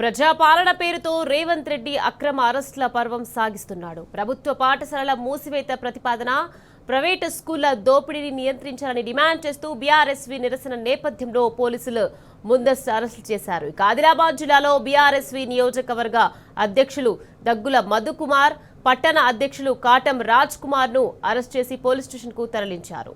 ప్రజాపాలన పేరుతో రేవంత్ రెడ్డి అక్రమ అరెస్టుల పర్వం సాగిస్తున్నాడు. ప్రభుత్వ పాఠశాలల మూసివేత ప్రతిపాదన, ప్రైవేటు స్కూళ్ల దోపిడీని నియంత్రించాలని డిమాండ్ చేస్తూ బీఆర్ఎస్వీ నిరసన నేపథ్యంలో పోలీసులు ముందస్తు అరెస్టులు చేశారు. ఆదిలాబాద్ జిల్లాలో బీఆర్ఎస్వీ నియోజకవర్గ అధ్యక్షులు దగ్గుల మధుకుమార్, పట్టణ అధ్యక్షులు కాటం రాజ్ కుమార్ ను అరెస్ట్ చేసి పోలీస్ స్టేషన్ కు తరలించారు.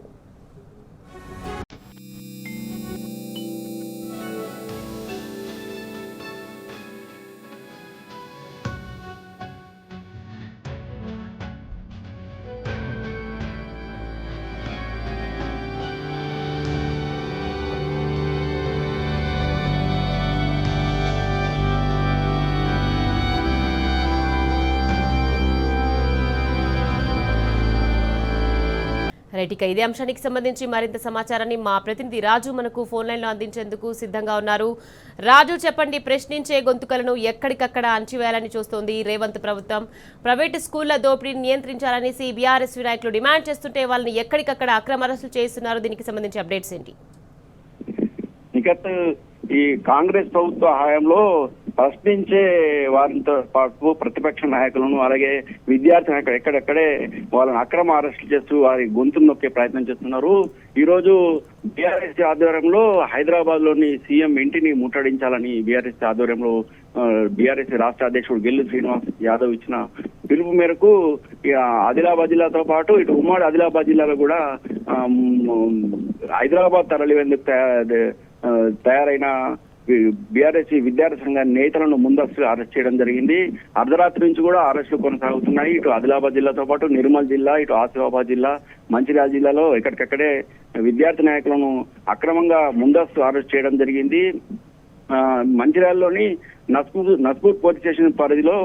ఇక ఇదే అంశానికి సంబంధించి మరింత సమాచారాన్ని మా ప్రతినిధి రాజు మనకు ఫోన్ లైన్ లో అందించేందుకు సిద్ధంగా ఉన్నారు. రాజు, చెప్పండి, ప్రశ్నించే గొంతుకలను ఎక్కడికక్కడ అణచివేయాలని చూస్తోంది రేవంత్ ప్రభుత్వం. ప్రైవేటు స్కూళ్ల దోపిడీని నియంత్రించాలని బీఆర్ఎస్ నాయకులు డిమాండ్ చేస్తుంటే వాళ్ళని ఎక్కడికక్కడ అక్రమ అరెస్టులు చేస్తున్నారు. దీనికి సంబంధించి అప్డేట్స్ ఏంటి? ఈ కాంగ్రెస్ ప్రభుత్వ హయాంలో ప్రశ్నించే వారితో పాటు ప్రతిపక్ష నాయకులను, అలాగే విద్యార్థి నాయకులు ఎక్కడెక్కడే వాళ్ళని అక్రమ అరెస్టులు చేస్తూ వారి గొంతును నొక్కే ప్రయత్నం చేస్తున్నారు. ఈ రోజు బీఆర్ఎస్ ఆధ్వర్యంలో హైదరాబాద్ లోని సీఎం ఇంటిని ముట్టడించాలని బీఆర్ఎస్ ఆధ్వర్యంలో బీఆర్ఎస్ రాష్ట్ర అధ్యక్షుడు గెల్లు శ్రీనివాస్ యాదవ్ ఇచ్చిన పిలుపు మేరకు ఆదిలాబాద్ జిల్లాతో పాటు ఇటు ఉమ్మడి ఆదిలాబాద్ జిల్లాలో కూడా హైదరాబాద్ తరలివేందుకు తయారైన బీఆర్ఎస్ విద్యార్థి సంఘ నేతలను ముందస్తు అరెస్ట్ చేయడం జరిగింది. అర్ధరాత్రి నుంచి కూడా అరెస్టులు కొనసాగుతున్నాయి. ఇటు ఆదిలాబాద్ జిల్లాతో పాటు నిర్మల్ జిల్లా, ఇటు ఆసిఫాబాద్ జిల్లా, మంచిర్యాల జిల్లాలో ఎక్కడికక్కడే విద్యార్థి నాయకులను అక్రమంగా ముందస్తు అరెస్ట్ చేయడం జరిగింది. మంచిర్యాలలోని నస్పూర్ పోలీస్ స్టేషన్ పరిధిలో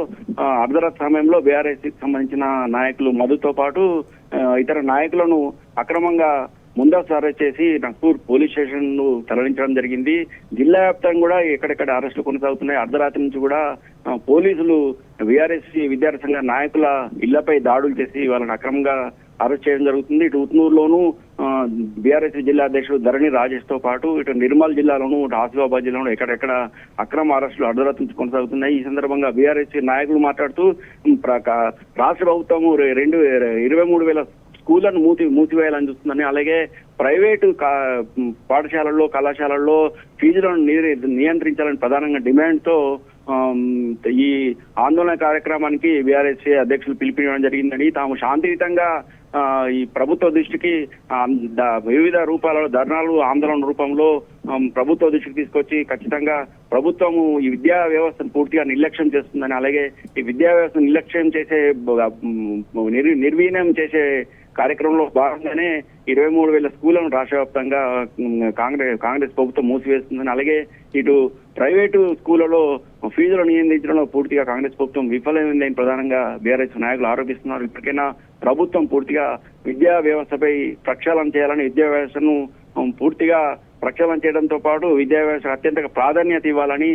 అర్ధరాత్రి సమయంలో బీఆర్ఎస్ సంబంధించిన నాయకులు మధుతో పాటు ఇతర నాయకులను అక్రమంగా ముందస్తు అరెస్ట్ చేసి నస్పూర్ పోలీస్ స్టేషన్ ను తరలించడం జరిగింది. జిల్లా వ్యాప్తంగా కూడా ఎక్కడెక్కడ అరెస్టులు కొనసాగుతున్నాయి. అర్ధరాత్రి నుంచి కూడా పోలీసులు బీఆర్ఎస్ విద్యార్థి సంఘ నాయకుల ఇళ్లపై దాడులు చేసి వాళ్ళని అక్రమంగా అరెస్ట్ చేయడం జరుగుతుంది. ఇటు ఉట్నూరులోను బీఆర్ఎస్ జిల్లా అధ్యక్షుడు ధరణి రాజేష్ తో పాటు ఇటు నిర్మల్ జిల్లాలోను, ఇటు ఆసిఫాబాద్ జిల్లాలో ఎక్కడెక్కడ అక్రమ అరెస్టులు అర్ధరాత్రి నుంచి కొనసాగుతున్నాయి. ఈ సందర్భంగా బీఆర్ఎస్ నాయకులు మాట్లాడుతూ రాష్ట్ర ప్రభుత్వము 23,000 స్కూళ్లను మూసివేయాలని చూస్తుందని, అలాగే ప్రైవేటు పాఠశాలల్లో, కళాశాలల్లో ఫీజులను నియంత్రించాలని ప్రధానంగా డిమాండ్ తో ఈ ఆందోళన కార్యక్రమానికి బీఆర్ఎస్ అధ్యక్షులు పిలుపునివ్వడం జరిగిందని, తాము శాంతియుతంగా ఈ ప్రభుత్వ దృష్టికి వివిధ రూపాలలో ధర్నాలు, ఆందోళన రూపంలో ప్రభుత్వ దృష్టికి తీసుకొచ్చి ఖచ్చితంగా ప్రభుత్వము ఈ విద్యా వ్యవస్థను పూర్తిగా నిర్లక్ష్యం చేస్తుందని, అలాగే ఈ విద్యా వ్యవస్థను నిర్లక్ష్యం చేసే నిర్వీర్యం చేసే కార్యక్రమంలో భాగంగానే 23,000 స్కూళ్లను రాష్ట్ర వ్యాప్తంగా కాంగ్రెస్ ప్రభుత్వం మూసివేస్తుందని, అలాగే ఇటు ప్రైవేటు స్కూళ్లలో ఫీజులు నియంత్రించడంలో పూర్తిగా కాంగ్రెస్ ప్రభుత్వం విఫలమైందని ప్రధానంగా బీఆర్ఎస్ నాయకులు ఆరోపిస్తున్నారు. ఇప్పటికైనా ప్రభుత్వం పూర్తిగా విద్యా వ్యవస్థపై ప్రక్షాళన చేయాలని, విద్యా వ్యవస్థను పూర్తిగా ప్రక్షాళన చేయడంతో పాటు విద్యా వ్యవస్థ అత్యంత ప్రాధాన్యత ఇవ్వాలని,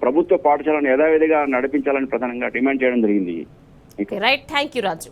ప్రభుత్వ పాఠశాలను యథావిధిగా నడిపించాలని ప్రధానంగా డిమాండ్ చేయడం జరిగింది. Right, thank you Raju.